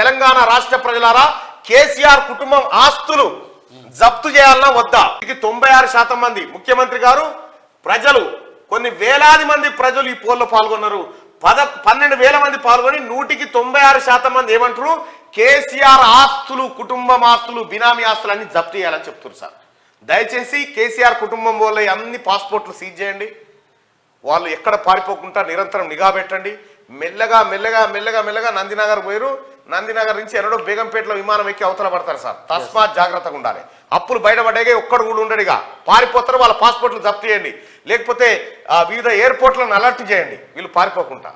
తెలంగాణ రాష్ట్ర ప్రజలారా కేసీఆర్ కుటుంబం ఆస్తులు జప్తు చేయాలన్నా వద్దా? 96% మంది ముఖ్యమంత్రి గారు ప్రజలు కొన్ని వేలాది మంది ప్రజలు ఈ పోల్లో పాల్గొన్నారు. 12,000 మంది పాల్గొని 96% మంది ఏమంటారు? కేసీఆర్ ఆస్తులు, కుటుంబం ఆస్తులు, బినామీ ఆస్తులు అన్ని జప్తు చేయాలని చెప్తున్నారు సార్. దయచేసి కేసీఆర్ కుటుంబం వల్ల అన్ని పాస్పోర్ట్లు సీజ్ చేయండి. వాళ్ళు ఎక్కడ పారిపోకుండా నిరంతరం నిఘా పెట్టండి. మెల్లగా మెల్లగా మెల్లగా మెల్లగా నందినగర్ పోయారు. నందినగర్ నుంచి ఎన్నడో బేగంపేటలో విమానం ఎక్కి అవతల పడతారు సార్. తస్మాత్ జాగ్రత్తగా ఉండాలి. అప్పులు బయటపడ్డాగే ఒక్కడు కూడా ఉండడిగా పారిపోతారు. వాళ్ళ పాస్పోర్ట్లు జప్తు చేయండి, లేకపోతే వివిధ ఎయిర్పోర్ట్లను అలర్ట్ చేయండి వీళ్ళు పారిపోకుండా.